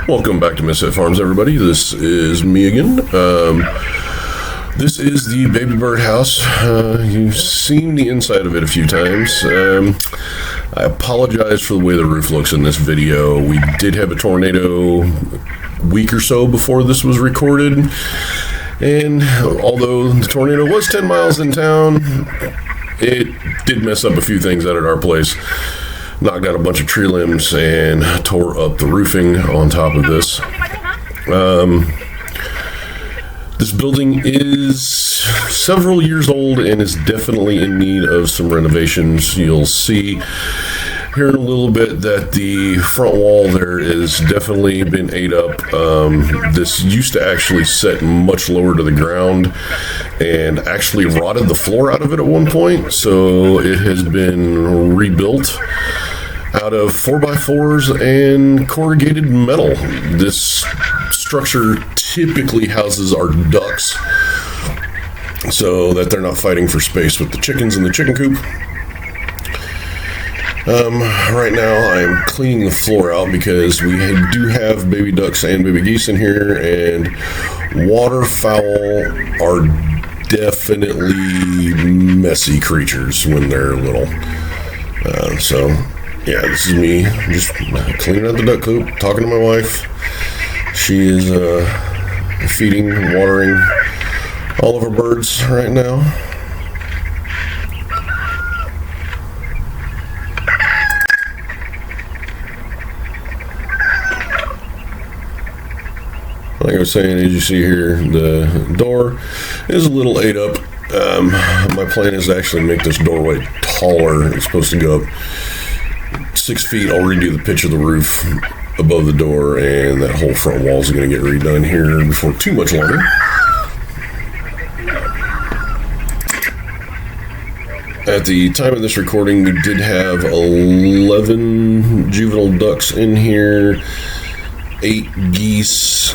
Welcome back to Misfit Farms, everybody. This is me again. This is the baby bird house. You've seen the inside of it a few times. I apologize for the way the roof looks in this video. We did have a tornado a week or so before this was recorded, and although the tornado was 10 miles in town, it did mess up a few things out at our place. Knocked out a bunch of tree limbs and tore up the roofing on top of this. This building is several years old and is definitely in need of some renovations. You'll see here in a little bit that the front wall there is definitely been ate up. This used to actually set much lower to the ground and actually rotted the floor out of it at one point, so it has been rebuilt out of 4x4s and corrugated metal. This structure typically houses our ducks so that they're not fighting for space with the chickens in the chicken coop. Right now I'm cleaning the floor out because we do have baby ducks and baby geese in here, and waterfowl are definitely messy creatures when they're little. Yeah, this is me just cleaning out the duck coop, talking to my wife. She is feeding, watering all of our birds right now. Like I was saying, as you see here, the door is a little ate up. My plan is to actually make this doorway taller. It's supposed to go up 6 feet. I'll redo the pitch of the roof above the door, and that whole front wall is going to get redone here before too much longer. At the time of this recording, we did have 11 juvenile ducks in here, 8 geese.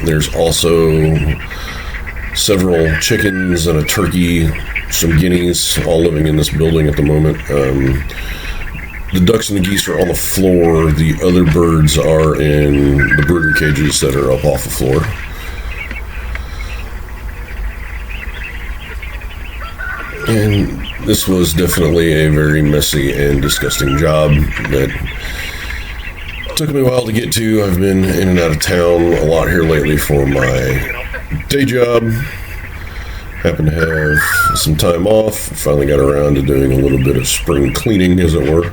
There's also several chickens and a turkey, some guineas, all living in this building at the moment. The ducks and the geese are on the floor. The other birds are in the brooder cages that are up off the floor. And this was definitely a very messy and disgusting job that took me a while to get to. I've been in and out of town a lot here lately for my day job. Happened to have some time off. Finally got around to doing a little bit of spring cleaning, as it were.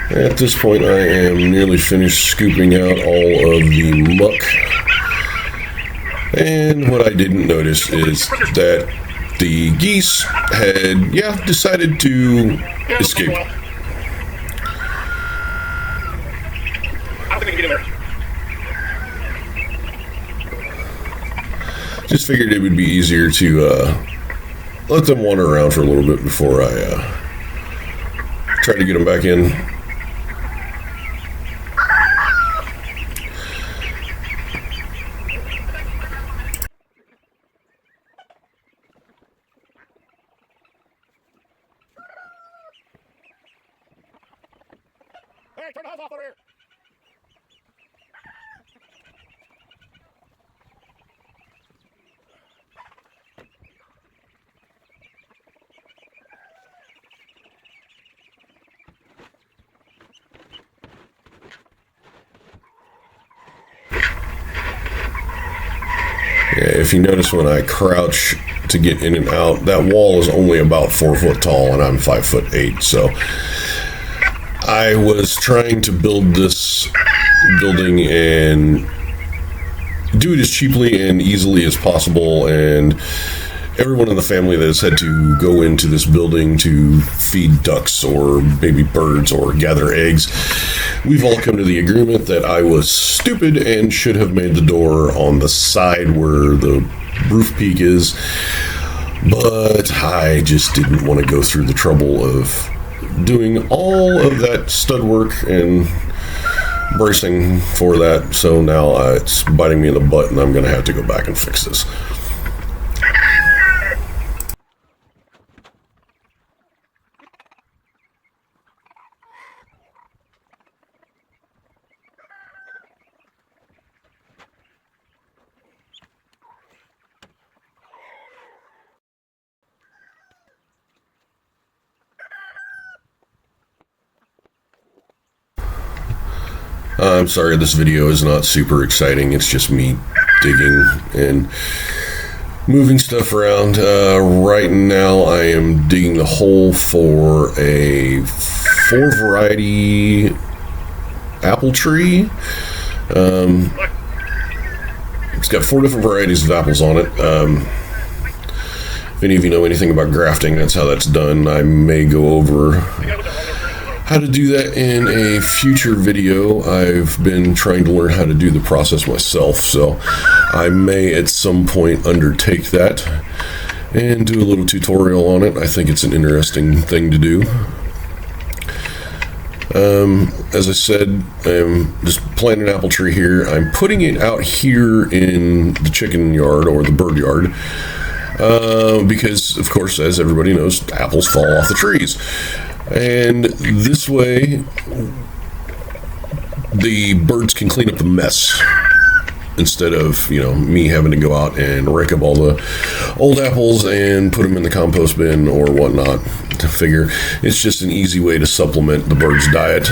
At this point, I am nearly finished scooping out all of the muck. And what I didn't notice is that the geese had, decided to escape. I don't think I can get in there. Just figured it would be easier to let them wander around for a little bit before I try to get them back in. Hey, turn the hose off over here. Yeah, if you notice when I crouch to get in and out, that wall is only about 4 foot tall and I'm 5'8", so I was trying to build this building and do it as cheaply and easily as possible, and everyone in the family that has had to go into this building to feed ducks or baby birds or gather eggs, we've all come to the agreement that I was stupid and should have made the door on the side where the roof peak is, but I just didn't want to go through the trouble of doing all of that stud work and bracing for that, so now it's biting me in the butt and I'm going to have to go back and fix this. I'm sorry, this video is not super exciting. It's just me digging and moving stuff around. Right now, I am digging the hole for a 4 variety apple tree. It's got 4 different varieties of apples on it. If any of you know anything about grafting, that's how that's done. I may go over how to do that in a future video. I've been trying to learn how to do the process myself, so I may at some point undertake that and do a little tutorial on it. I think it's an interesting thing to do. As I said, I'm just planting an apple tree here. I'm putting it out here in the chicken yard or the bird yard because, of course, as everybody knows, apples fall off the trees. And this way, the birds can clean up the mess instead of, me having to go out and rake up all the old apples and put them in the compost bin or whatnot. To figure it's just an easy way to supplement the birds' diet.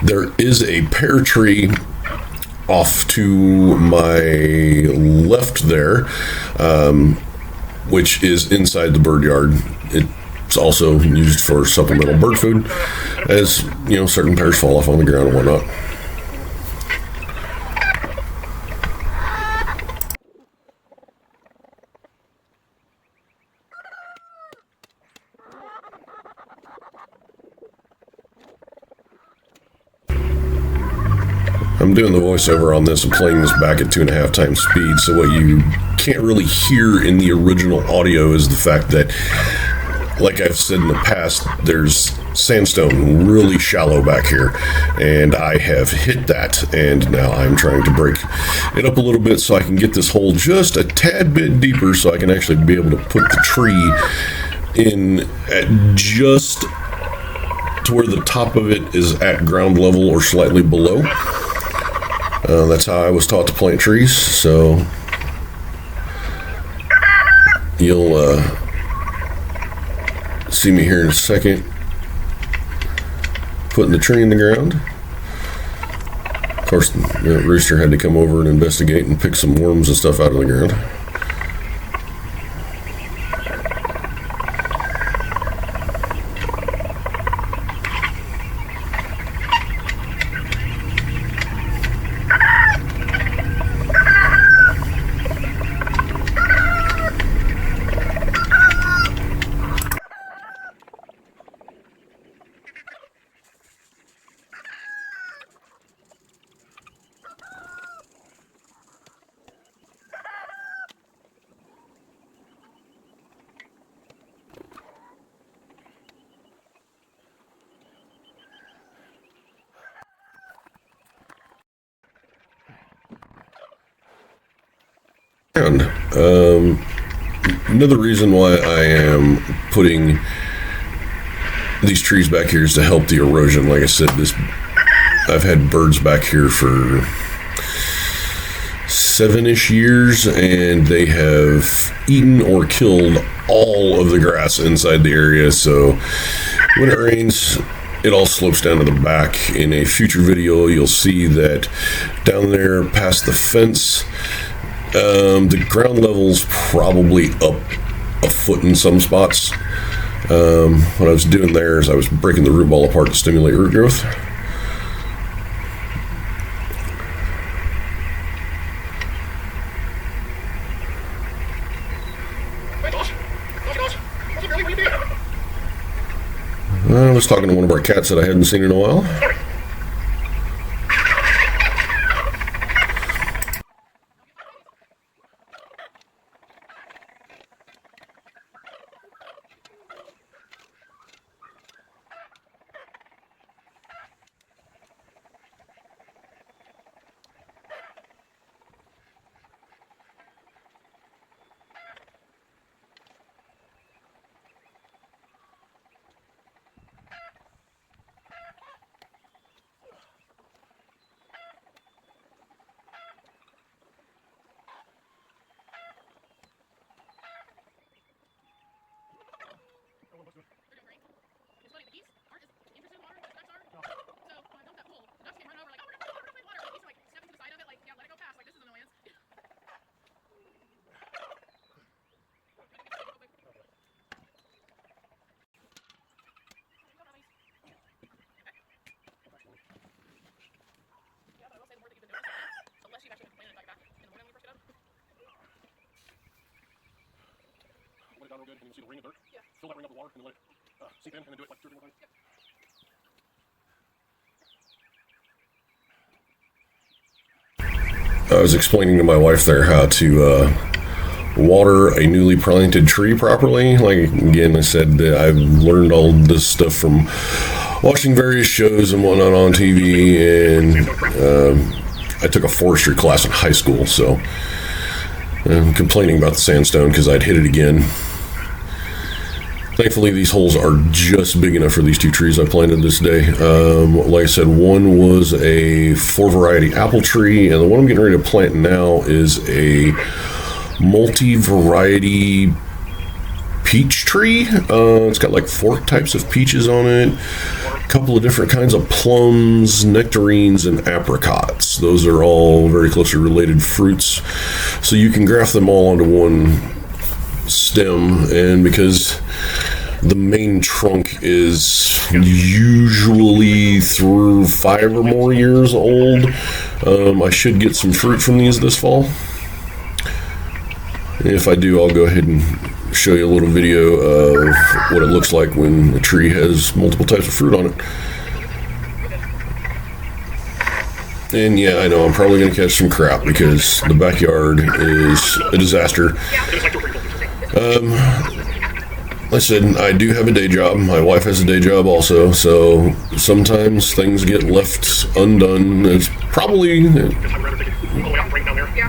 There is a pear tree off to my left there, which is inside the bird yard. It's also used for supplemental bird food, as certain pears fall off on the ground and whatnot. I'm doing the voiceover on this and playing this back at 2.5 times speed, so what you can't really hear in the original audio is the fact that, like I've said in the past, there's sandstone really shallow back here, and I have hit that, and now I'm trying to break it up a little bit so I can get this hole just a tad bit deeper so I can actually be able to put the tree in at just to where the top of it is at ground level or slightly below. That's how I was taught to plant trees, so you'll see me here in a second putting the tree in the ground. Of course, the rooster had to come over and investigate and pick some worms and stuff out of the ground. And another reason why I am putting these trees back here is to help the erosion. Like I said, I've had birds back here for 7-ish years, and they have eaten or killed all of the grass inside the area. So when it rains, it all slopes down to the back. In a future video, you'll see that down there past the fence, the ground level's probably up a foot in some spots. What I was doing there is I was breaking the root ball apart to stimulate root growth. I was talking to one of our cats that I hadn't seen in a while. Let it down real good, and you see the ring of dirt. Yeah. Fill that ring up with water, and then let it sink in, and then do it like 2 or 3 more times. I was explaining to my wife there how to water a newly planted tree properly. Like, again, I said that I've learned all this stuff from watching various shows and whatnot on TV, and I took a forestry class in high school, so I'm complaining about the sandstone because I'd hit it again. Thankfully, these holes are just big enough for these 2 trees I planted this day. Like I said, one was a 4-variety apple tree, and the one I'm getting ready to plant now is a multi-variety peach tree. It's got like 4 types of peaches on it, a couple of different kinds of plums, nectarines, and apricots. Those are all very closely related fruits, so you can graft them all onto one stem. And because the main trunk is usually through 5 or more years old, I should get some fruit from these this fall. If I do, I'll go ahead and show you a little video of what it looks like when the tree has multiple types of fruit on it. And yeah, I know I'm probably going to catch some crap because the backyard is a disaster. Like I said, I do have a day job. My wife has a day job also, so sometimes things get left undone. It's probably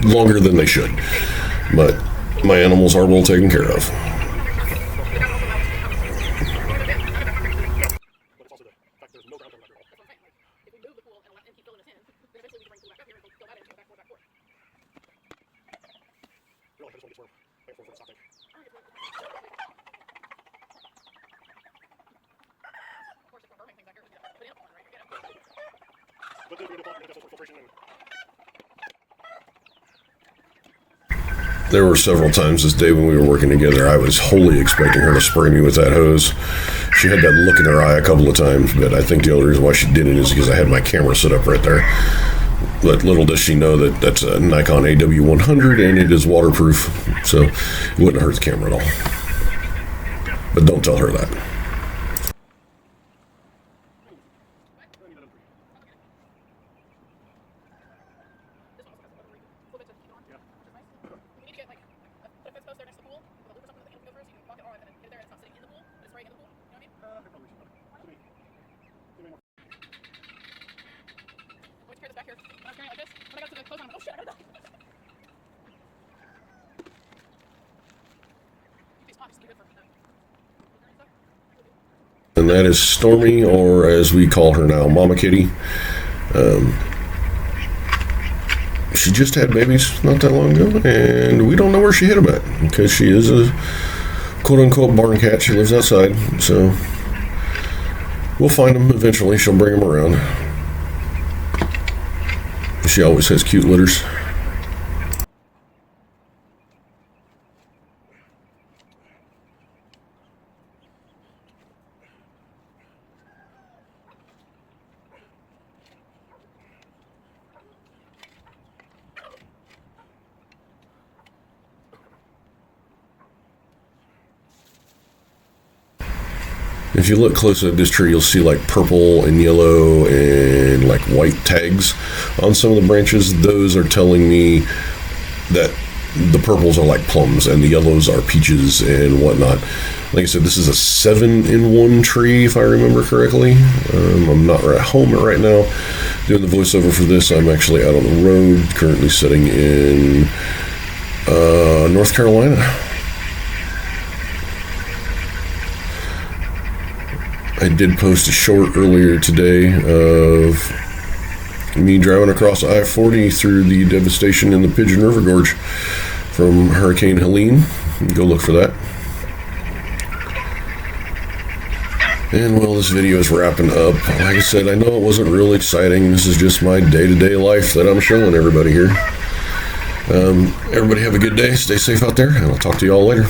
longer than they should, but my animals are well taken care of. There were several times this day when we were working together, I was wholly expecting her to spray me with that hose. She had that look in her eye a couple of times, but I think the only reason why she didn't is because I had my camera set up right there. But little does she know that that's a Nikon AW100 and it is waterproof, so it wouldn't hurt the camera at all. But don't tell her that. that is Stormy, or as we call her now, Mama Kitty. She just had babies not that long ago, and we don't know where she hid them at, because she is a quote-unquote barn cat. She lives outside, so we'll find them eventually. She'll bring them around. She always has cute litters. If you look close at this tree, you'll see like purple and yellow and like white tags on some of the branches. Those are telling me that the purples are like plums and the yellows are peaches and whatnot. Like I said, this is a 7-in-1 tree, if I remember correctly. I'm not at home right now doing the voiceover for this. I'm actually out on the road, currently sitting in North Carolina. I did post a short earlier today of me driving across I-40 through the devastation in the Pigeon River Gorge from Hurricane Helene. Go look for that. And well, this video is wrapping up. Like I said, I know it wasn't real exciting. This is just my day-to-day life that I'm showing everybody here. Everybody have a good day. Stay safe out there, and I'll talk to you all later.